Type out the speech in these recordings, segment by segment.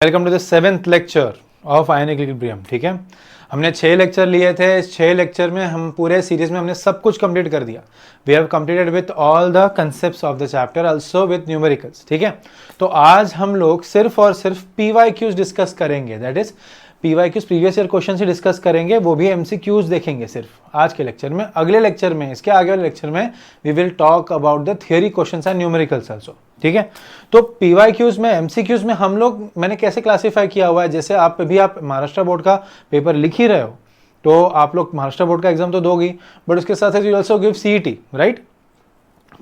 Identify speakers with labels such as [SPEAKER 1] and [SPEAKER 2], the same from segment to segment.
[SPEAKER 1] Welcome to the 7th lecture of ionic equilibrium. ठीक है, हमने 6 लेक्चर लिए थे। इस 6 लेक्चर में हम पूरे सीरीज में हमने सब कुछ कंप्लीट कर दिया। We have completed with all the concepts of the chapter, also with numericals. ठीक है, तो आज हम लोग सिर्फ और सिर्फ PYQs डिस्कस करेंगे। That is PYQs, previous year question से डिस्कस करेंगे, वो भी MCQs देखेंगे सिर्फ आज के लेक्चर में। अगले लेक्चर में, इसके आगे वाले लेक्चर में we will talk about the theory questions and numericals also. ठीक है, तो PYQs में, MCQs में हम लोग, मैंने कैसे क्लासीफाई किया हुआ है, जैसे आप महाराष्ट्र बोर्ड का पेपर लिख ही रहे हो, तो आप लोग महाराष्ट्र बोर्ड का एग्जाम तो दोगी, बट उसके साथ साथ you also give CET, right.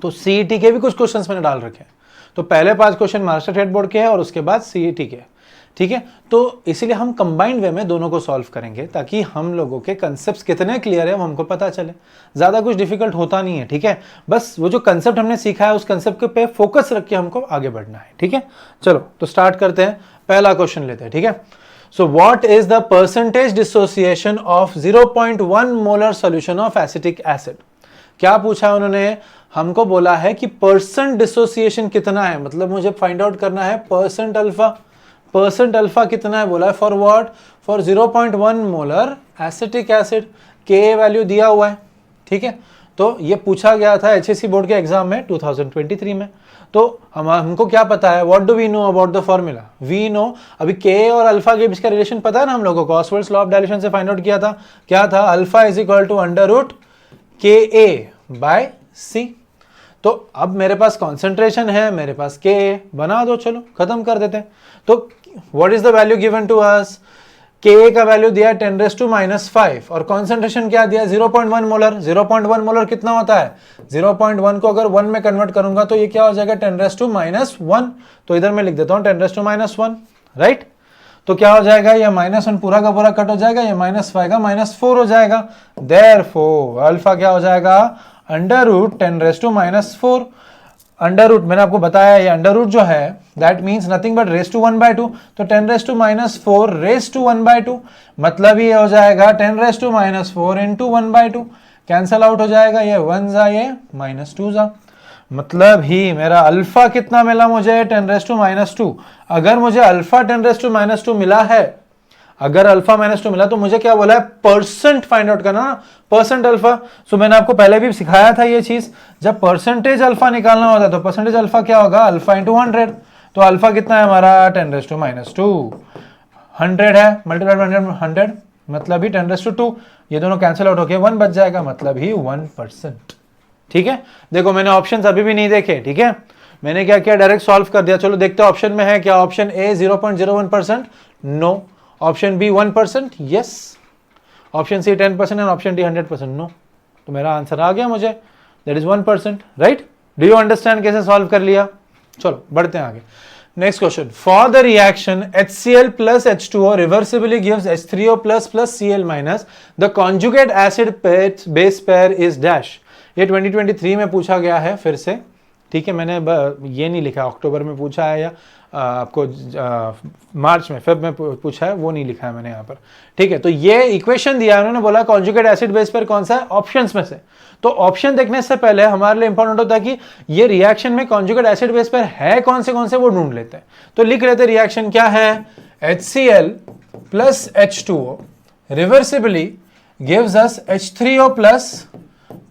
[SPEAKER 1] तो CET के भी कुछ क्वेश्चंस मैंने डाल रखे हैं। तो पहले 5 क्वेश्चन महाराष्ट्र स्टेट बोर्ड के हैं और उसके बाद CET के। ठीक है, तो इसीलिए हम कंबाइंड वे में दोनों को सॉल्व करेंगे, ताकि हम लोगों के कंसेप्ट कितने क्लियर है वो हमको पता चले। ज्यादा कुछ डिफिकल्ट होता नहीं है। ठीक है, बस वो जो कंसेप्ट हमने सीखा है उस कंसेप्ट पे फोकस रख के हमको आगे बढ़ना है। ठीक है, चलो तो स्टार्ट करते हैं। पहला क्वेश्चन लेते हैं। ठीक है, so what is the percentage dissociation of 0.1 molar solution of acetic acid. क्या पूछा उन्होंने, हमको बोला है कि परसेंट डिसोसिएशन कितना है, मतलब मुझे फाइंड आउट करना है परसेंट अल्फा। परसेंट अल्फा कितना है बोला है, for what, for 0.1 molar acetic acid. के वैल्यू दिया हुआ है। ठीक है, तो ये पूछा गया था HSC बोर्ड के एग्जाम में 2023 में। तो हमको क्या पता है, what do we know about the formula, we know अभी के और अल्फा के बीच का रिलेशन पता है ना हम लोगों को, ऑसवर्ड्स लॉ ऑफ डायलेशन से फाइंड आउट किया था। क्या था, alpha is equal to √KA/C। तो अब मेरे पास कॉन्सेंट्रेशन है, मेरे पास Ka, बना दो, चलो खत्म कर देते हैं। तो what is the value given to us, Ka का वैल्यू दिया 10⁻⁵ और कॉन्सेंट्रेशन क्या दिया 0.1 मोलर। 0.1 मोलर कितना होता है, 0.1 को अगर 1 में कन्वर्ट करूंगा तो ये क्या हो जाएगा 10⁻⁻1। तो इधर मैं लिख देता हूं 10⁻⁻1, राइट। तो क्या हो जाएगा, ये -1 पूरा का पूरा कट हो जाएगा, ये -5 का -4 हो जाएगा। देयरफॉर अल्फा क्या हो जाएगा, √10⁻⁴। अंडर रूट मैंने आपको बताया, ये अंडर रूट जो है that means nothing but raise to 1/2। तो 10⁻⁴ रेज टू 1/2, मतलब ये हो जाएगा 10⁻⁴ इंटू 1/2। कैंसल आउट हो जाएगा, ये 1 जा, ये -2 जा। मतलब ही मेरा अल्फा कितना मिला मुझे, 10⁻²। अगर मुझे अल्फा 10⁻² मिला है, अगर अल्फा -2 मिला, तो मुझे क्या बोला है, परसेंट फाइंड आउट करना ना, परसेंट अल्फा। सो मैंने आपको पहले भी सिखाया था ये चीज, जब परसेंटेज अल्फा निकालना होता है तो परसेंटेज अल्फा क्या होगा, अल्फा इंटू 100। तो अल्फा कितना है हमारा 10⁻², 100 है, मल्टीप्लाइड 100 मतलब ही 10⁻²। ये दोनों कैंसिल आउट होके 1 बच जाएगा, मतलब ही 1%। ठीक है, देखो मैंने ऑप्शन अभी भी नहीं देखे। ठीक है, मैंने क्या किया, डायरेक्ट सॉल्व कर दिया। चलो देखते हैं ऑप्शन में है क्या। Option A 0.01%, no. Option B 1%, yes. Option C 10% and option D 100%, no. तो मेरा आंसर आ गया मुझे, that is 1%, right. Do you understand कैसे सॉल्व कर लिया। चलो बढ़ते हैं आगे। Next question, for the reaction HCl plus H2O reversibly gives H3O plus Cl-, the conjugate acid base pair is dash। ये 2023 में पूछा गया है फिर से। ठीक है, मैंने ये नहीं लिखा अक्टूबर में पूछा है या आपको मार्च में, फेब में पूछा है, वो नहीं लिखा है मैंने यहाँ पर। ठीक है, तो ये इक्वेशन दिया है, उन्होंने बोला कॉन्जुगेट एसिड बेस पर कौन सा है, ऑप्शंस में से। तो ऑप्शन देखने से पहले हमारे लिए इंपॉर्टेंट होता है कि ये रिएक्शन में कॉन्जुगेट एसिड बेस पर है कौन से वो ढूंढ लेते हैं। तो लिख लेते हैं रिएक्शन क्या है, HCl plus H2O reversibly gives us H3O plus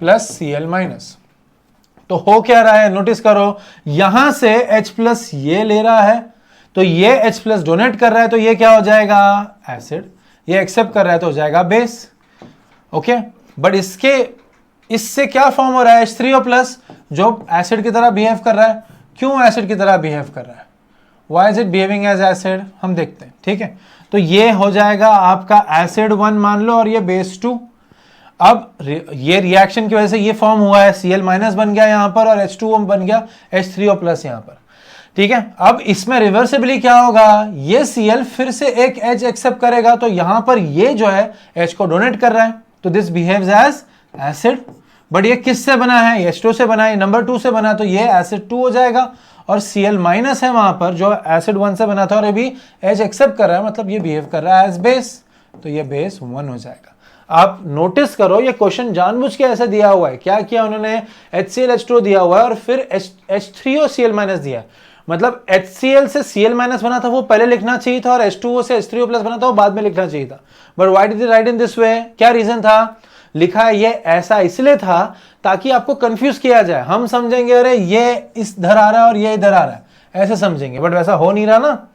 [SPEAKER 1] Cl-। तो हो क्या रहा है, नोटिस करो, यहां से H+ ये ले रहा है, तो ये H+ डोनेट कर रहा है, तो ये क्या हो जाएगा, एसिड। ये एक्सेप्ट कर रहा है तो हो जाएगा बेस। ओके, बट इससे क्या फॉर्म हो रहा है, H3O+, जो एसिड की तरह बिहेव कर रहा है। क्यों एसिड की तरह बिहेव कर रहा है, why is it behaving as acid, हम देखते हैं। ठीक है, तो ये हो जाएगा आपका एसिड 1 मान लो, और ये बेस 2। अब ये रिएक्शन की वजह से ये फॉर्म हुआ है, Cl- बन गया यहां पर, और H2O बन गया H3O+ यहां पर। ठीक है, अब इसमें रिवर्सिबली क्या होगा, ये Cl फिर से एक H एक्सेप्ट करेगा, तो यहां पर ये जो है H को डोनेट कर रहा है, तो this behaves as acid. But ये किससे बना है, H2 से बना है, नंबर 2 से बना, तो ये एसिड 2 हो जाएगा। और Cl- है वहां पर जो एसिड 1 से बना था, और अभी H एक्सेप्ट कर रहा है, मतलब ये बिहेव कर रहा है एज बेस, तो ये बेस 1 हो जाएगा। आप नोटिस करो, ये क्वेश्चन जानबूझ के ऐसे दिया हुआ है। क्या किया उन्होंने, HCl H2 दिया हुआ है और फिर H3O Cl- दिया है। मतलब HCl से Cl माइनस बना था वो पहले लिखना चाहिए था, और H2O से H3O प्लस बना था वो बाद में लिखना चाहिए था। But why did they right in this way? क्या रीजन था? लिखा है ये ऐसा इसलिए था ताकि आपको कंफ्यूज किया जाए। हम समझेंगे अरे ये इधर आ रहा है और ये इधर आ रहा है, ऐसे समझेंगे, बट वैसा हो नहीं रहा ना।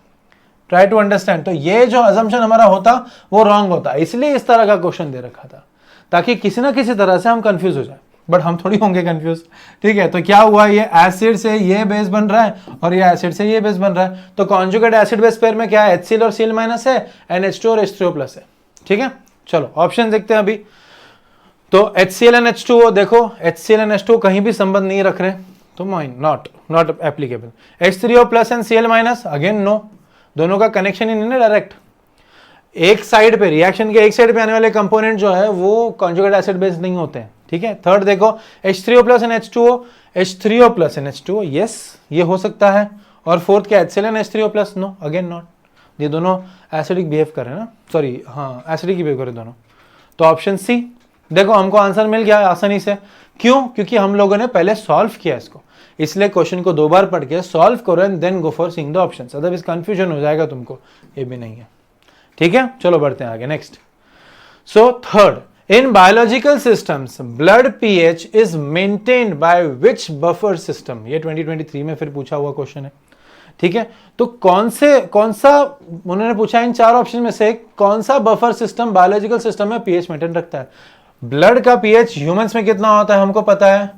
[SPEAKER 1] Try to understand. तो ये जो अजम्पशन हमारा होता वो रॉन्ग होता, इसलिए इस तरह का क्वेश्चन दे रखा था ताकि किसी ना किसी तरह से हम कंफ्यूज हो जाए, बट हम थोड़ी होंगे कंफ्यूज। ठीक है, तो क्या हुआ, ये एसिड से ये बेस बन रहा है और ये एसिड से ये बेस बन रहा है, तो कॉन्जुगेट एसिड बेस पेयर में क्या है, HCl और Cl माइनस है, NH2 और H3O प्लस है। ठीक है, चलो ऑप्शन देखते हैं अभी। तो HCl and H2O, देखो HCl and H2O कहीं भी संबंध नहीं रख रहे, तो not applicable. H3O plus and Cl minus, again no, दोनों का कनेक्शन ही नहीं है डायरेक्ट। एक साइड पे, रिएक्शन के एक साइड पे आने वाले कंपोनेंट जो है वो कॉन्जुगेट एसिड बेस नहीं होते हैं। ठीक है, थर्ड देखो H3O plus and H2O, H3O plus and H2O, yes ये हो सकता है। और फोर्थ क्या, HCl and H3O plus, no again not, ये दोनों एसिडिक बिहेव कर रहे हैं ना, सॉरी हाँ एसिडिक बिहेव कर रहे दोनों। तो ऑप्शन सी, देखो हमको आंसर मिल गया आसानी से। क्यों? क्योंकि हम लोगों ने पहले सॉल्व किया इसको, इसलिए क्वेश्चन को 2 बार पढ़ के सॉल्व करो and then go for seeing the options, otherwise confusion हो जाएगा तुमको, ये भी नहीं है। ठीक है, चलो बढ़ते हैं आगे, next. So third, in biological systems blood pH is maintained by which buffer system? ये 2023 में फिर पूछा हुआ क्वेश्चन है। ठीक है, तो कौन सा उन्होंने पूछा इन 4 ऑप्शन में से कौन सा बफर सिस्टम बायोलॉजिकल सिस्टम में पीएच मेंटेन रखता है? ब्लड का पीएच ह्यूमंस में कितना होता है हमको पता है,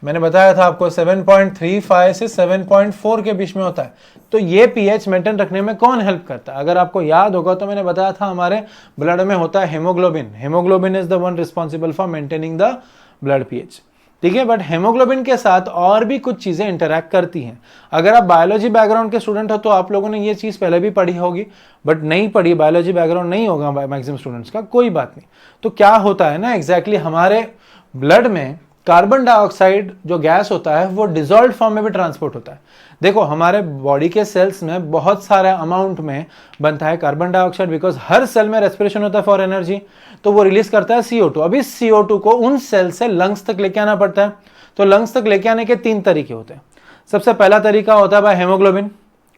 [SPEAKER 1] मैंने बताया था आपको 7.35 से 7.4 के बीच में होता है। तो ये पीएच मेंटेन रखने में कौन हेल्प करता है? अगर आपको याद होगा तो मैंने बताया था हमारे ब्लड में होता है haemoglobin. Haemoglobin is the one responsible for maintaining the blood pH. ठीक है, बट हेमोग्लोबिन के साथ और भी कुछ चीजें इंटरैक्ट करती हैं। अगर आप बायोलॉजी बैकग्राउंड के स्टूडेंट हो तो आप लोगों ने ये चीज पहले भी पढ़ी होगी, बट नहीं पढ़ी, बायोलॉजी बैकग्राउंड नहीं होगा मैक्सिमम स्टूडेंट्स का, कोई बात नहीं। तो क्या होता है ना एग्जैक्टली, हमारे ब्लड में कार्बन डाइऑक्साइड जो गैस होता है वो डिसॉल्व्ड फॉर्म में भी ट्रांसपोर्ट होता है। देखो हमारे बॉडी के सेल्स में बहुत सारे अमाउंट में बनता है कार्बन डाइऑक्साइड, बिकॉज हर सेल में रेस्पिरेशन होता है फॉर एनर्जी, तो वो रिलीज करता है CO2। अब इस CO2 को उन सेल से लंग्स तक लेके आना पड़ता है। तो लंग्स तक लेके आने के 3 तरीके होते हैं। सबसे पहला तरीका होता है बाय हेमोग्लोबिन,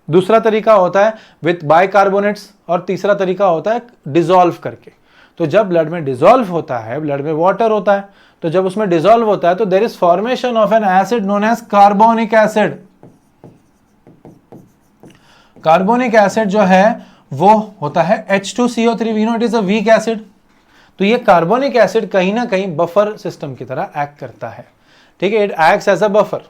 [SPEAKER 1] दूसरा तरीका होता है विथ बाइकार्बोनेट्स, और तीसरा तरीका होता है डिसॉल्व करके। तो जब ब्लड में डिसॉल्व होता है, ब्लड में वाटर होता है, तो जब उसमें डिसॉल्व होता है तो there is formation of an acid known as carbonic acid. Carbonic acid जो है वो होता है H2CO3, we know it is a weak acid. तो ये कार्बोनिक एसिड कहीं ना कहीं बफर सिस्टम की तरह एक्ट करता है। ठीक है, it acts as a buffer.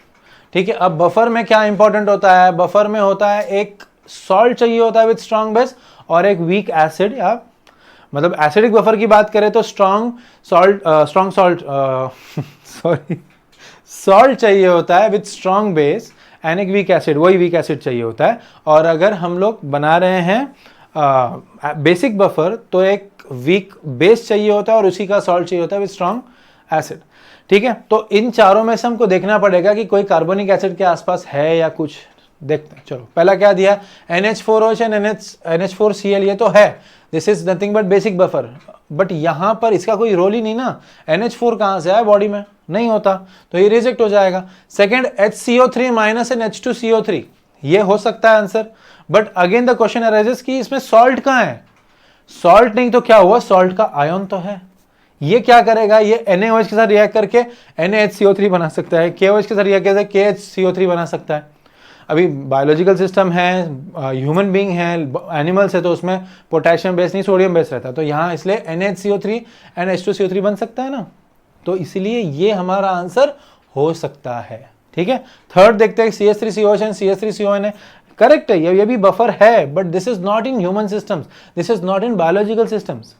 [SPEAKER 1] ठीक है, अब बफर में क्या इंपॉर्टेंट होता है? बफर में होता है एक सॉल्ट चाहिए होता है विथ स्ट्रॉन्ग बेस, और एक वीक एसिड, या मतलब एसिडिक बफर की बात करें तो स्ट्रॉन्ग सॉल्ट चाहिए होता है विथ स्ट्रॉन्ग बेस एंड एक वीक एसिड, वही वीक एसिड चाहिए होता है। और अगर हम लोग बना रहे हैं बेसिक बफर तो एक वीक बेस चाहिए होता है और उसी का सॉल्ट चाहिए होता है विथ स्ट्रॉन्ग एसिड। ठीक है, तो इन चारों में से हमको देखना पड़ेगा कि कोई कार्बोनिक एसिड के आसपास है या कुछ। देखते हैं, चलो पहला क्या दिया, NH4OH एंड NH4Cl, ये तो है, this is nothing but basic buffer. But यहां पर इसका कोई रोल ही नहीं ना, NH4 कहां से आया बॉडी में, नहीं होता, तो ये रिजेक्ट हो जाएगा। Second HCO3 minus and H2CO3, ये हो सकता है answer, but again the question arises कि इसमें सॉल्ट कहां है? सॉल्ट नहीं तो क्या हुआ, सॉल्ट का आयन तो है। ये क्या करेगा, ये NaOH के साथ रिएक्ट करके NaHCO3 बना सकता है, KOH के साथ रिएक्ट करके KHCO3 बना सकता है। अभी बायोलॉजिकल सिस्टम है, ह्यूमन बीइंग है, एनिमल्स है, तो उसमें पोटेशियम बेस नहीं सोडियम बेस रहता है, तो यहाँ इसलिए NaHCO3 एंड H2CO3 बन सकता है ना, तो इसलिए ये हमारा आंसर हो सकता है। ठीक है, थर्ड देखते हैं CH3COH एंड CH3CON है, करेक्ट है, ये भी बफर है, but this is not in human systems, this is not in biological systems.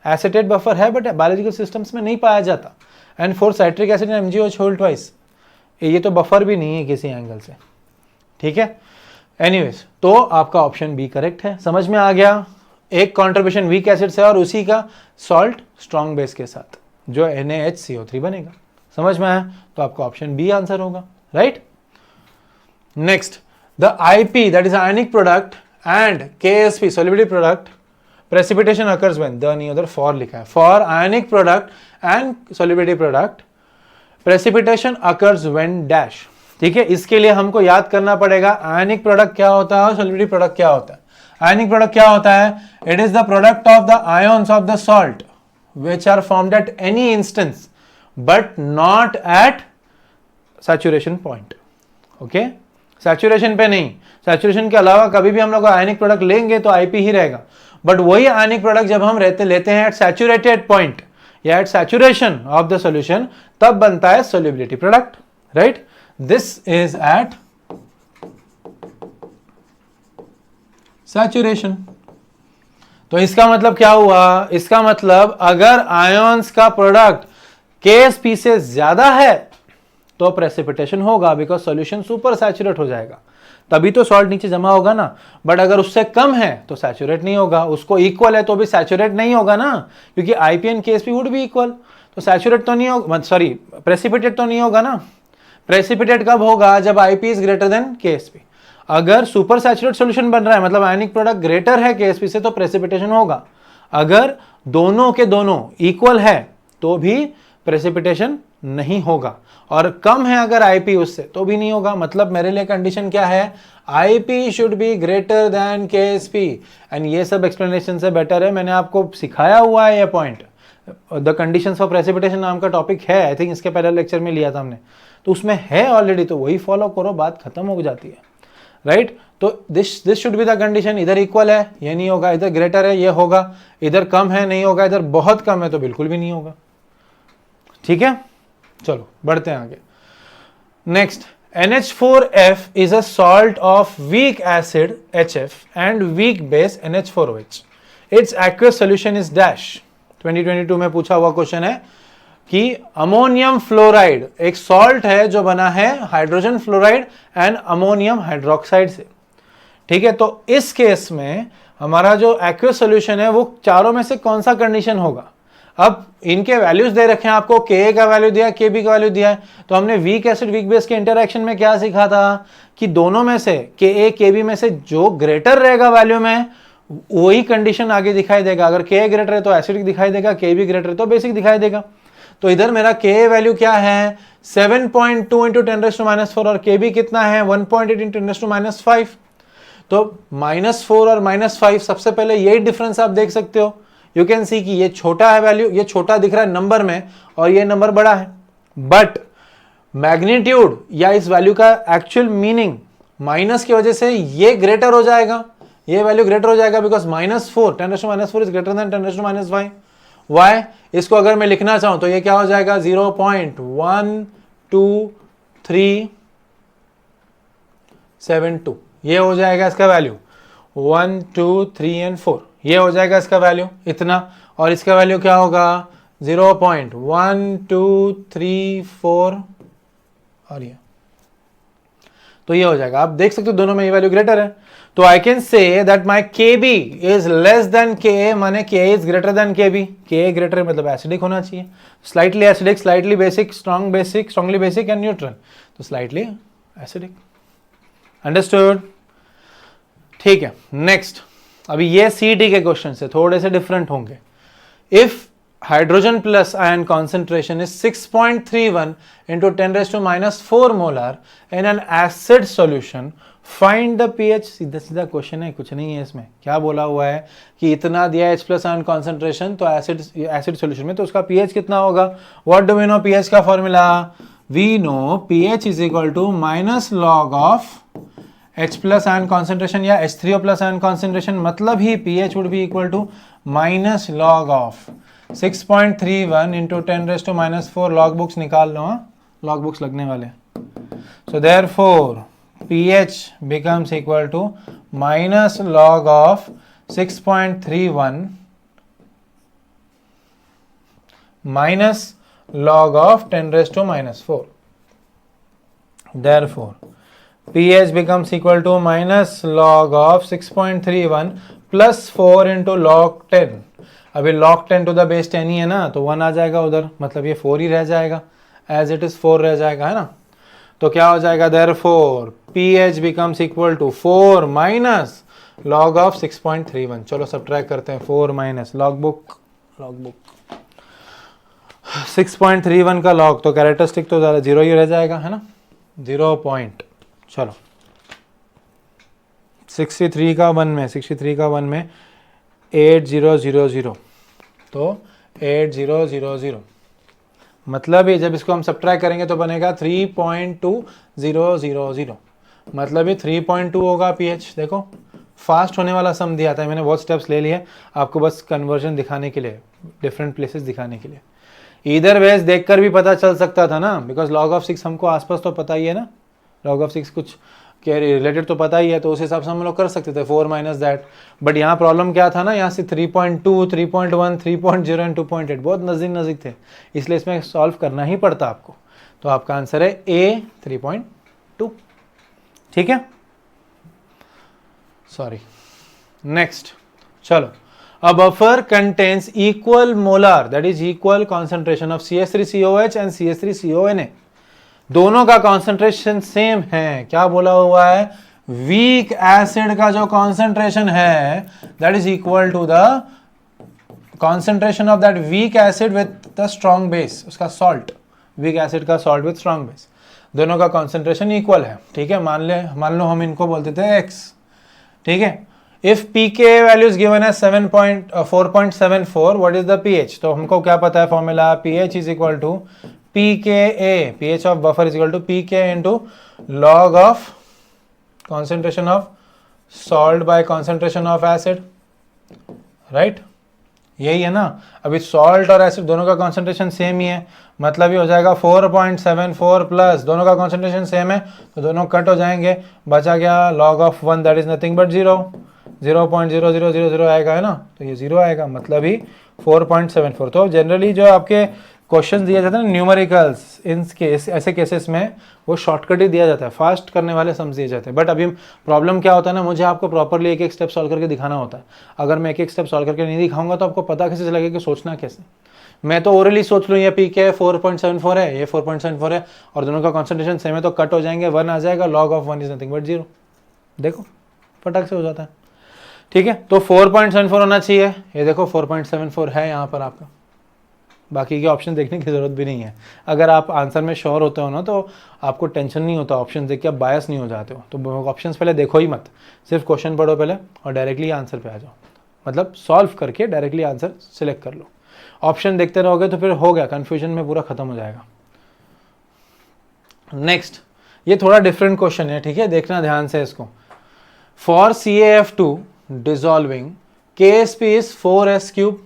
[SPEAKER 1] Acetate buffer है बट बायोलॉजिकल सिस्टम्स में नहीं पाया जाता। And four citric acid and MgOH whole twice, ये तो बफर भी नहीं है किसी एंगल से। ठीक है, एनीवेज, तो आपका ऑप्शन बी करेक्ट है। समझ में आ गया, एक कॉन्ट्रीब्यूशन वीक एसिड से और उसी का सॉल्ट स्ट्रॉन्ग बेस के साथ जो NaHCO3 बनेगा। समझ में आया, तो आपका ऑप्शन बी आंसर होगा, right. Next, the IP, that is ionic product, and KSP solubility product, precipitation occurs when, the नहीं उधर for लिखा है, for ionic product and solubility product precipitation occurs when dash, ठीक है, इसके लिए हमको याद करना पड़ेगा आयनिक प्रोडक्ट क्या होता है और सॉल्युबिलिटी प्रोडक्ट क्या होता है। आयनिक प्रोडक्ट क्या होता है? It is the product of the ions of the salt which are formed at any instance but not at saturation point. Okay, saturation पे नहीं, सैचुरेशन के अलावा कभी भी हम लोग आयनिक प्रोडक्ट लेंगे तो आईपी ही रहेगा, बट वही आयनिक प्रोडक्ट जब हम लेते हैं एट सैचुरेटेड पॉइंट या at saturation of the solution, तब बनता है solubility product, right. This is at saturation. तो इसका मतलब क्या हुआ? इसका मतलब अगर आयंस का प्रोडक्ट KSP से ज्यादा है तो प्रेसिपिटेशन होगा, बिकॉज सॉल्यूशन सुपर सैचुरेट हो जाएगा, तभी तो सॉल्ट नीचे जमा होगा ना। बट अगर उससे कम है तो सैचुरेट नहीं होगा, उसको इक्वल है तो भी सैचुरेट नहीं होगा ना, क्योंकि आईपी एंड KSP वुड भी इक्वल, तो सैचुरेट तो नहीं होगा, सॉरी प्रेसिपिटेट तो नहीं होगा ना। प्रेसिपिटेट कब होगा? जब IP is greater then KSP। अगर सुपर सैचुरेट सॉल्यूशन बन रहा है, मतलब आयनिक प्रोडक्ट ग्रेटर है KSP से, तो प्रेसिपिटेशन होगा। अगर दोनों के दोनों इक्वल है तो भी प्रेसिपिटेशन नहीं होगा, और कम है अगर आईपी उससे तो भी नहीं होगा। मतलब मेरे लिए कंडीशन क्या है? IP should be greater than KSP, and ये सब एक्सप्लेनेशन से बेटर है, मैंने आपको सिखाया हुआ है ये point. The conditions for precipitation नाम का टॉपिक है, आई थिंक इसके पहले लेक्चर में लिया था हमने, तो उसमें है ऑलरेडी, तो वही फॉलो करो, बात खत्म हो जाती है, राइट। तो this should be the condition. इधर इक्वल है ये नहीं होगा, इधर ग्रेटर है ये होगा, इधर कम है नहीं होगा, इधर बहुत कम है तो बिल्कुल भी नहीं होगा। ठीक है, चलो बढ़ते हैं आगे। Next, NH4F is a salt of weak acid HF and weak base NH4OH. Its aqueous solution is dash। 2022 में पूछा हुआ क्वेश्चन है कि अमोनियम फ्लोराइड एक सॉल्ट है जो बना है hydrogen fluoride and ammonium hydroxide से। ठीक है, तो इस केस में हमारा जो एक्वेस सॉल्यूशन है वो चारों में से कौन सा कंडीशन होगा? अब इनके वैल्यूज दे रखे हैं आपको, Ka का वैल्यू दिया है, Kb का वैल्यू दिया है, तो हमने वीक एसिड वीक बेस के इंटरैक्शन में क्या सीखा था कि दोनों में से Ka Kb में से जो ग्रेटर रहेगा वैल्यू में वही कंडीशन आगे दिखाई देगा। अगर Ka ग्रेटर है तो एसिडिक दिखाई देगा, Kb ग्रेटर है तो बेसिक दिखाई देगा। तो इधर मेरा Ka वैल्यू क्या है? 7.2 इंटू 10⁻⁴, और Kb कितना है? 1.8 इंटू 10⁻⁵। तो -4 और -5, सबसे पहले यही डिफरेंस आप देख सकते हो। यू कैन सी कि ये छोटा है वैल्यू, ये छोटा दिख रहा है नंबर में और ये नंबर बड़ा है, बट मैग्नीट्यूड या इस वैल्यू का एक्चुअल मीनिंग माइनस की वजह से ये ग्रेटर हो जाएगा, ये वैल्यू ग्रेटर हो जाएगा, because -4 10⁻⁴ is greater than 10⁻⁵। Why? इसको अगर मैं लिखना चाहूं तो ये क्या हो जाएगा? 0.12372, ये हो जाएगा इसका वैल्यू। 1 2 3 एंड 4 ये हो जाएगा इसका वैल्यू इतना, और इसका वैल्यू क्या होगा? 0.1234, और ये तो ये हो जाएगा। आप देख सकते हो दोनों में ये वैल्यू ग्रेटर है, तो I can say that my Kb is less than Ka, माने Ka is greater then Kb। Ka greater मतलब एसिडिक होना चाहिए, slightly acidic, slightly basic, strong basic, strongly basic and neutral, तो स्लाइटली एसिडिक। अंडरस्टूड? ठीक है, next. अभी ये CT के क्वेश्चन से थोड़े से डिफरेंट होंगे। If hydrogen plus ion concentration is 6.31 into 10⁻⁴ molar in an acid solution, find the pH। सीधा सीधा क्वेश्चन है, कुछ नहीं है इसमें। क्या बोला हुआ है कि इतना दिया H+ आयन कॉन्सेंट्रेशन, तो एसिड सॉल्यूशन में तो उसका pH कितना होगा? What do we know pH का formula? We know pH is equal to -log of H+ ion concentration या H3O+ आयन कॉन्सेंट्रेशन, मतलब ही pH would be equal to -log of 6.31 into 10⁻⁴। Log books निकाल लो, log books लगने वाले। So therefore pH becomes equal to -log of 6.31 minus log of 10⁻⁴. Therefore pH becomes equal to -log of 6.31 plus 4 into log 10। अभी log 10 to the base 10 ही है ना, तो 1 आ जाएगा उधर, मतलब ये 4 ही रह जाएगा, as it is 4 रह जाएगा, है ना। तो क्या हो जाएगा? therefore pH becomes equal to 4 minus log of 6.31। चलो सब्ट्रैक्ट करते हैं, 4 माइनस लॉग बुक 6.31 का लॉग, तो कैरेक्टरिस्टिक तो ज़्यादा 0 ही रह जाएगा, है ना। 0 पॉइंट, चलो 63 का 1 में 8000, तो 8000, मतलब ये जब इसको हम सब्ट्रैक्ट करेंगे तो बनेगा 3.2000, मतलब ये 3.2 होगा पीएच। देखो फास्ट होने वाला सम दिया था, मैंने बहुत स्टेप्स ले लिए आपको बस कन्वर्जन दिखाने के लिए, डिफरेंट प्लेसेस दिखाने के लिए। इधर वेज देखकर भी पता चल सकता था ना, बिकॉज log of 6 हमको आसपास तो पता ही है ना, log of 6 कुछ के रिलेटेड तो पता ही है, तो उस हिसाब से हम लोग कर सकते थे 4 माइनस दैट। बट यहाँ प्रॉब्लम क्या था ना, यहाँ से 3.2, 3.1, 3.0 एंड 2.8 बहुत नज़दीक थे, इसलिए इसमें सॉल्व करना ही पड़ता आपको। तो आपका आंसर है ए 3.2। ठीक है, सॉरी नेक्स्ट। चलो, a buffer contains equal molar, that is equal concentration of CH3COH and CH3CONA, दोनों का कॉन्सेंट्रेशन सेम है। क्या बोला हुआ है, वीक एसिड का जो कॉन्सेंट्रेशन है that is equal to the concentration of that weak acid with the strong base, उसका सॉल्ट, वीक एसिड का सॉल्ट विथ स्ट्रॉन्ग बेस, दोनों का कॉन्सेंट्रेशन इक्वल है। ठीक है, मान लो हम इनको बोलते थे x। ठीक है, if pK value is given as 4.74, what is the pH? तो हमको क्या पता है formula, pH is equal to pKa, pH of buffer is equal to pK into log of concentration of salt by concentration of acid, right? यही है ना। अभी salt और एसिड दोनों का कॉन्सेंट्रेशन सेम ही है, मतलब ये हो जाएगा 4.74 प्लस, दोनों का कॉन्सेंट्रेशन सेम है तो दोनों कट हो जाएंगे, बचा क्या log of 1 that is nothing but 0.0000 आएगा, है ना, तो ये 0 आएगा, मतलब ही 4.74। तो जनरली जो आपके क्वेश्चन दिया जाता है ना न्यूमेरिकल्स, इन केस ऐसे केसेस में वो शॉर्टकट ही दिया जाता है, फास्ट करने वाले सम दिए जाते हैं। बट अभी प्रॉब्लम क्या होता है ना, मुझे आपको प्रॉपरली एक एक स्टेप सॉल्व करके दिखाना होता है। अगर मैं एक एक स्टेप सॉल्व करके नहीं दिखाऊंगा तो आपको पता कैसे चलेगा कि सोचना कैसे। मैं तो ओरली सोच लूँ ये पीके 4.74 है, ये 4.74 है और दोनों का कॉन्सेंट्रेशन सेम है तो कट हो जाएंगे, 1 आ जाएगा, log of 1 is nothing but 0। देखो फटाक से हो जाता है। ठीक है, तो 4.74 होना चाहिए, ये देखो 4.74 है यहाँ पर आपका, बाकी के ऑप्शन देखने की ज़रूरत भी नहीं है। अगर आप आंसर में श्योर होते हो ना तो आपको टेंशन नहीं होता, ऑप्शन देख के आप बायस नहीं हो जाते हो। तो ऑप्शंस पहले देखो ही मत, सिर्फ क्वेश्चन पढ़ो पहले और डायरेक्टली आंसर पे आ जाओ, मतलब सॉल्व करके डायरेक्टली आंसर सिलेक्ट कर लो। ऑप्शन देखते रहोगे तो फिर हो गया, कन्फ्यूजन में पूरा खत्म हो जाएगा। नेक्स्ट, ये थोड़ा डिफरेंट क्वेश्चन है, ठीक है, देखना ध्यान से इसको। For CaF2 dissolving, KSP is 4s cube.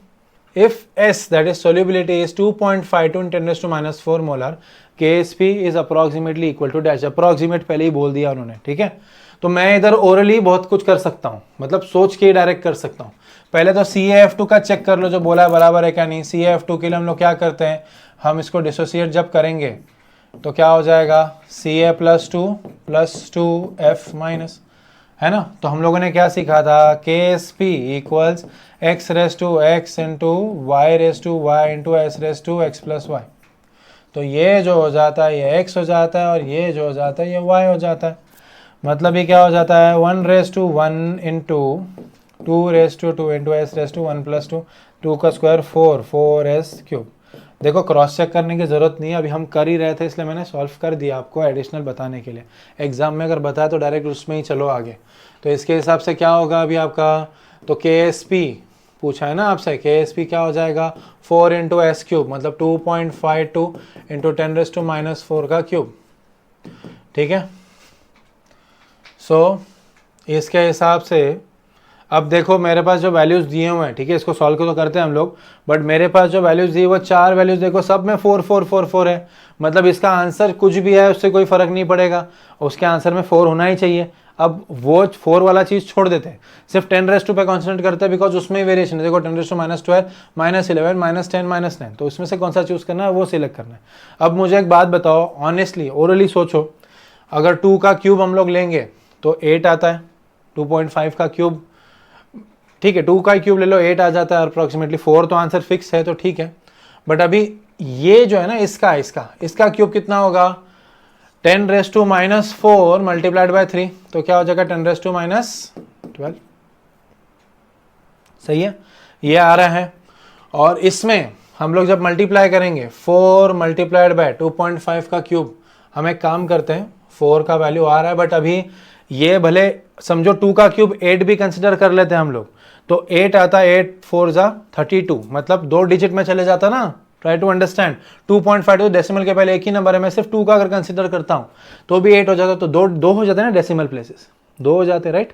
[SPEAKER 1] If S, that is solubility, is 2.52 in 10 raised to minus 4 molar, KSP is approximately equal to dash। approximate पहले ही बोल दिया उन्होंने, ठीक है। तो मैं इधर ओरली बहुत कुछ कर सकता हूँ, मतलब सोच के ही डायरेक्ट कर सकता हूँ। पहले तो CaF2 का चेक कर लो, जो बोला है बराबर है क्या नहीं। CaF2 के लिए हम लोग क्या करते हैं, हम इसको डिसोसिएट जब करेंगे तो क्या हो जाएगा, Ca + 2F माइनस, है ना। तो हम लोगों ने क्या सीखा था, KSP equals x raise to x into y raise to y into s raise to x plus y. तो ये जो हो जाता है ये x हो जाता है और ये जो हो जाता है ये y हो जाता है। मतलब ये क्या हो जाता है, 1 raise to 1 into 2 raise to 2 into s raise to 1 plus 2, 2 का स्क्वायर 4s क्यूब। देखो क्रॉस चेक करने की ज़रूरत नहीं है, अभी हम कर ही रहे थे इसलिए मैंने सॉल्व कर दिया आपको एडिशनल बताने के लिए। एग्जाम में अगर बताया तो डायरेक्ट उसमें ही चलो आगे। तो इसके हिसाब से क्या होगा अभी आपका, तो KSP पूछा है ना आपसे, KSP क्या हो जाएगा 4 इंटू एस क्यूब, मतलब 2.52 इंटू 10 रेज़ टू माइनस 4 का क्यूब। ठीक है, सो इसके हिसाब से अब देखो मेरे पास जो वैल्यूज़ दिए हुए हैं, ठीक है, इसको सॉल्व तो करते हैं हम लोग, बट मेरे पास जो वैल्यूज़ दी वो 4 वैल्यूज़ देखो सब में 4 4 4 4 है। मतलब इसका आंसर कुछ भी है उससे कोई फ़र्क नहीं पड़ेगा, उसके आंसर में 4 होना ही चाहिए। अब वो 4 वाला चीज़ छोड़ देते हैं, सिर्फ 10 रेज़ टू पे कॉन्सेंट्रेट करते हैं, बिकॉज उसमें वेरिएशन है। देखो 10 रेज़ टू -12, -11, -10, -9, तो उसमें से कौन सा चूज़ करना है वो सिलेक्ट करना है। अब मुझे एक बात बताओ, ऑनेस्टली ओरली सोचो, अगर 2 का क्यूब हम लोग लेंगे तो 8 आता है, 2.5 का क्यूब, ठीक है, 2 का क्यूब ले लो 8 आ जाता है अप्रोक्सीमेटली। 4 तो आंसर फिक्स है तो ठीक है, बट अभी ये जो है ना इसका क्यूब कितना होगा, 10 रेज़ टू -4 मल्टीप्लाइड बाय 3, तो क्या हो जाएगा 10 रेज़ टू -12। सही है, ये आ रहा है। और इसमें हम लोग जब मल्टीप्लाई करेंगे 4 मल्टीप्लाइड बाय 2.5 का क्यूब, हम एक काम करते हैं 4 का वैल्यू आ रहा है, बट अभी ये भले समझो 2 का क्यूब 8 भी कंसिडर कर लेते हैं हम लोग, तो 8 आता, 8 4 जा 32, मतलब 2 डिजिट में चले जाता ना। ट्राई टू अंडरस्टैंड, 2.5 डेसिमल के पहले एक ही नंबर है, मैं सिर्फ 2 का अगर कंसिडर करता हूं तो भी 8 हो जाता, तो दो हो जाते हैं ना डेसिमल प्लेसेस, 2 हो जाते, राइट।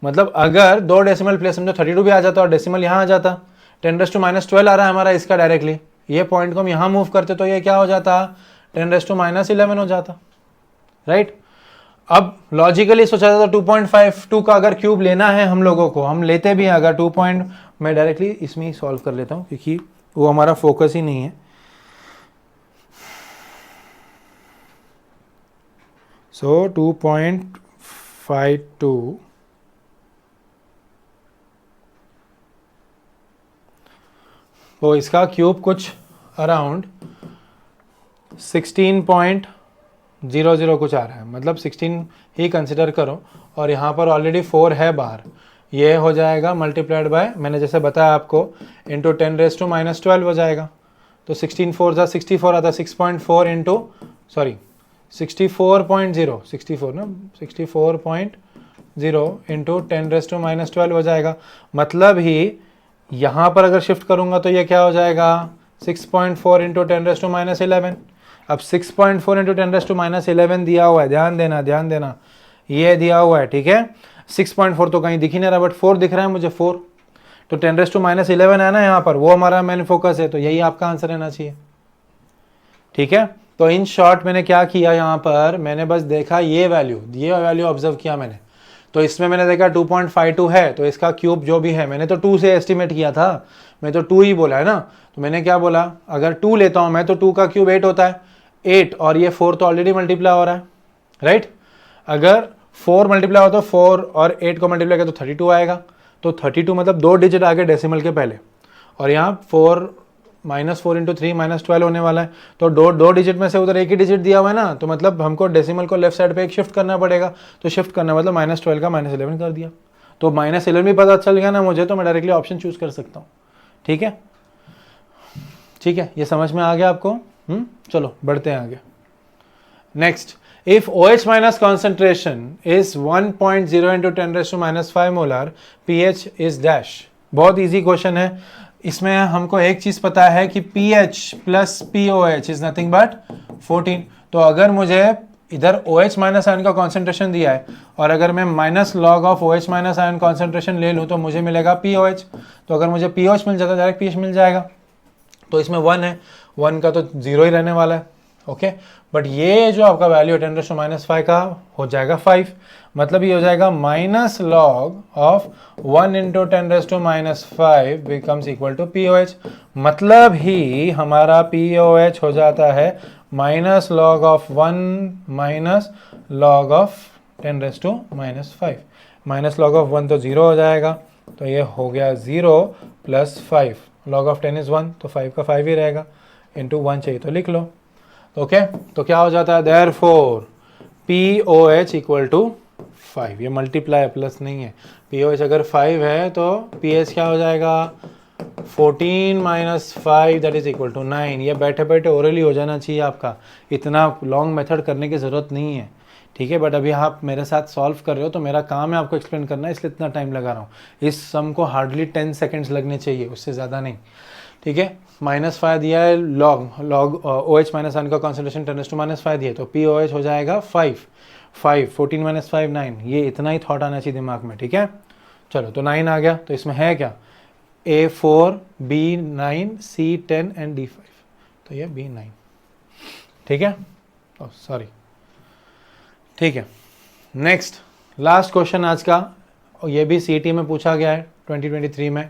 [SPEAKER 1] मतलब अगर 2 डेसिमल प्लेस समझो 32 भी आ जाता और डेसिमल यहाँ आ जाता, 10⁻12 आ रहा है हमारा इसका डायरेक्टली, ये पॉइंट को हम यहाँ मूव करते तो ये क्या हो जाता, 10⁻11 हो जाता, राइट। अब लॉजिकली सोचा जाता 2.52 का अगर क्यूब लेना है हम लोगों को, हम लेते भी हैं अगर 2 पॉइंट, मैं डायरेक्टली इसमें ही सॉल्व कर लेता हूं क्योंकि वो हमारा फोकस ही नहीं है। सो 2.52 तो इसका क्यूब कुछ अराउंड 16.00 कुछ आ रहा है, मतलब 16 ही कंसिडर करो, और यहाँ पर ऑलरेडी 4 है बाहर, ये हो जाएगा मल्टीप्लाइड बाय, मैंने जैसे बताया आपको, इंटू 10⁻12 हो जाएगा, तो 16 4 जा 64 आता, 6.4 इंटू सॉरी 64.0 64 ना 64.0 इंटू 10⁻12 हो जाएगा। मतलब ही यहाँ पर अगर शिफ्ट करूँगा तो ये क्या हो जाएगा, 6.4 इंटू 10⁻11। अब 6.4 इंटू 10⁻11 दिया हुआ है, ध्यान देना ये दिया हुआ है, ठीक है। 6.4 तो कहीं दिख ही नहीं रहा, बट 4 दिख रहा है मुझे, 4 तो 10⁻11 है ना यहाँ पर, वो हमारा मेन फोकस है, तो यही आपका आंसर रहना चाहिए, ठीक है। तो इन शॉर्ट मैंने क्या किया यहाँ पर, मैंने बस देखा ये वैल्यू ऑब्जर्व किया मैंने, तो इसमें मैंने देखा 2.52 है, तो इसका क्यूब जो भी है, मैंने तो 2 से एस्टिमेट किया था, मैं तो 2 ही बोला है ना, तो मैंने क्या बोला, अगर 2 लेता हूं मैं तो 2 का क्यूब 8 होता है, 8 और ये 4 तो ऑलरेडी मल्टीप्लाई हो रहा है, राइट। अगर 4 मल्टीप्लाई हो तो 4 और 8 को मल्टीप्लाई किया तो 32 आएगा, तो 32 मतलब 2 डिजिट आगे डेसिमल के पहले, और यहाँ 4 -4 इंटू 3 -12 होने वाला है, तो दो डिजिट में से उधर एक ही डिजिट दिया हुआ है ना, तो मतलब हमको डेसिमल को लेफ्ट साइड पे एक शिफ्ट करना पड़ेगा, तो शिफ्ट करना मतलब -12 का -11 कर दिया, तो -11 भी पता चल गया ना मुझे, तो मैं डायरेक्टली ऑप्शन चूज कर सकता हूँ, ठीक है। ये समझ में आ गया आपको। चलो बढ़ते हैं आगे। Next, if OH minus concentration is 1.0 into 10⁻5 molar, pH is dash. बहुत इजी क्वेश्चन है, इसमें हमको एक चीज पता है कि pH plus POH is nothing but 14। तो अगर मुझे इधर OH माइनस आयन का कॉन्सेंट्रेशन दिया है, और अगर मैं minus log of OH minus ion concentration ले लूँ तो मुझे मिलेगा POH। तो अगर मुझे POH मिल जाता है डायरेक्ट pH मिल जाएगा, तो इसमें 1 है, 1 का तो 0 ही रहने वाला है, ओके। बट ये जो आपका वैल्यू है 10⁻5 का हो जाएगा 5, मतलब ये हो जाएगा minus log of 1 into 10⁻5 becomes equal to POH। मतलब ही हमारा POH हो जाता है minus log of 1 minus log of 10⁻5। Minus log of 1 तो 0 हो जाएगा, तो ये हो गया 0 प्लस 5, लॉग ऑफ 10 इज 1, तो 5 का 5 ही रहेगा, इंटू 1 चाहिए तो लिख लो, ओके। तो क्या हो जाता है, देयरफॉर POH इक्वल टू 5, ये मल्टीप्लाई प्लस नहीं है, POH अगर 5 है तो pH क्या हो जाएगा, 14 minus 5 that is equal to 9। ये बैठे बैठे ओरली हो जाना चाहिए आपका, इतना लॉन्ग मेथड करने की ज़रूरत नहीं है, ठीक है। बट अभी आप मेरे साथ सॉल्व कर रहे हो तो मेरा काम है आपको एक्सप्लेन करना, इसलिए इतना टाइम लगा रहा हूँ। इस सम को हार्डली 10 सेकेंड्स लगने चाहिए, उससे ज़्यादा नहीं, ठीक है। -5 दिया है, लॉग OH माइनस आयन का कॉन्सेंट्रेशन 10⁻5 दिया, तो POH हो जाएगा 5, 14 माइनस 5 9, ये इतना ही थॉट आना चाहिए दिमाग में, ठीक है। चलो तो 9 आ गया, तो इसमें है क्या, A4 B9 C10 and D5, तो ये B9, ठीक है, सॉरी, ठीक है। नेक्स्ट लास्ट क्वेश्चन आज का, और ये भी CET में पूछा गया है 2023 में।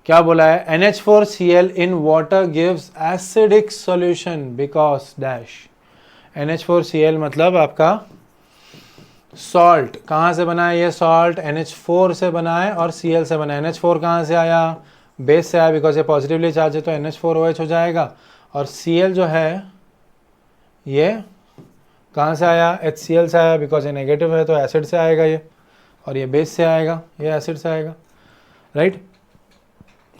[SPEAKER 1] क्या बोला है, NH4Cl in water gives acidic solution because dash. NH4Cl मतलब आपका सॉल्ट, कहाँ से बना है ये सॉल्ट, NH4 से बना है और Cl से बना है। NH4 कहाँ से आया, बेस से आया, बिकॉज ये पॉजिटिवली चार्ज है तो NH4OH हो जाएगा, और Cl जो है ये कहाँ से आया, HCl से आया, बिकॉज ये नेगेटिव है तो एसिड से आएगा ये, और ये बेस से आएगा, ये एसिड से आएगा, राइट,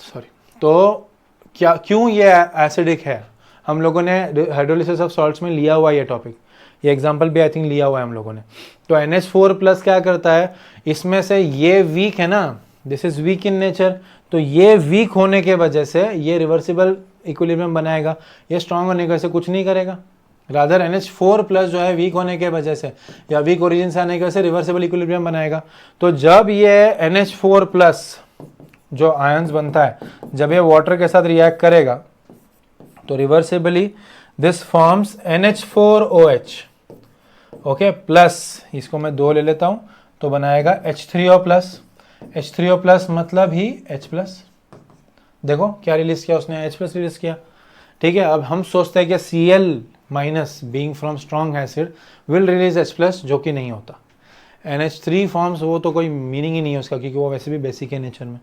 [SPEAKER 1] सॉरी। तो क्या, क्यों ये एसिडिक है, हम लोगों ने हाइड्रोलिसिस ऑफ सॉल्ट्स में लिया हुआ ये टॉपिक, ये एग्जाम्पल भी आई थिंक लिया हुआ है हम लोगों ने। तो NH4 प्लस क्या करता है, इसमें से ये वीक है ना, this is weak in nature, तो ये वीक होने के वजह से ये रिवर्सिबल इक्विलिब्रियम बनाएगा, ये स्ट्रांग होने की वजह से कुछ नहीं करेगा। रादर NH4 प्लस जो है वीक होने के वजह से या वीक ओरिजिन से आने की वजह से रिवर्सिबल इक्विलिब्रियम बनाएगा। तो जब ये NH4 प्लस जो आयंस बनता है, जब ये वाटर के साथ रिएक्ट करेगा तो reversibly this forms NH4OH, okay, plus इसको मैं 2 ले लेता हूं तो बनाएगा H3O प्लस। H3O प्लस मतलब ही H प्लस, देखो क्या रिलीज किया उसने, H प्लस रिलीज किया, ठीक है। अब हम सोचते हैं कि Cl minus being from strong acid will release H plus, जो कि नहीं होता। NH3 फॉर्म्स, वो तो कोई मीनिंग ही नहीं है उसका, क्योंकि वो वैसे भी बेसिक है नेचर में।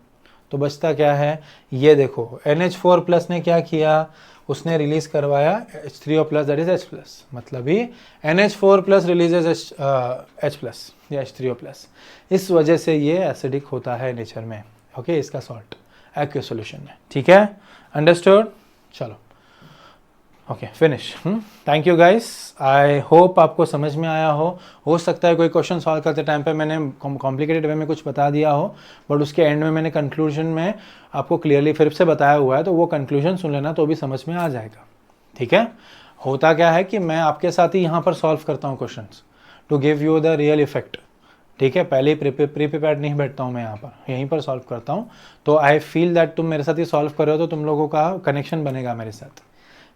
[SPEAKER 1] तो बचता क्या है, ये देखो NH4 प्लस ने क्या किया, उसने रिलीज करवाया H3O plus, that is H plus, मतलब ही NH4 plus releases H plus या H3O प्लस। इस वजह से ये एसिडिक होता है नेचर में, ओके, इसका सॉल्ट एक्वस सॉल्यूशन में, ठीक है, अंडरस्टूड। चलो okay, finish. Thank you guys, I hope आपको समझ में आया हो सकता है कोई क्वेश्चन सॉल्व करते टाइम पे मैंने कॉम्प्लिकेटेड वे में कुछ बता दिया हो, बट उसके एंड में मैंने कंक्लूजन में आपको क्लियरली फिर से बताया हुआ है, तो वो कंक्लूजन सुन लेना तो भी समझ में आ जाएगा, ठीक है। होता क्या है कि मैं आपके साथ ही यहाँ पर सॉल्व करता हूँ question to give you the real effect, ठीक है। पहले ही प्रीपेयर्ड नहीं बैठता हूँ मैं यहाँ पर, यहीं पर सॉल्व करता हूँ। तो आई फील दैट तुम मेरे साथ ही सॉल्व कर रहे हो तो तुम लोगों का कनेक्शन बनेगा मेरे साथ,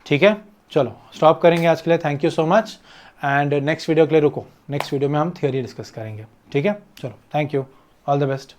[SPEAKER 1] ठीक है। चलो स्टॉप करेंगे आज के लिए, thank you so much, and next video के लिए रुको, नेक्स्ट वीडियो में हम थियोरी डिस्कस करेंगे, ठीक है। चलो thank you, all the best.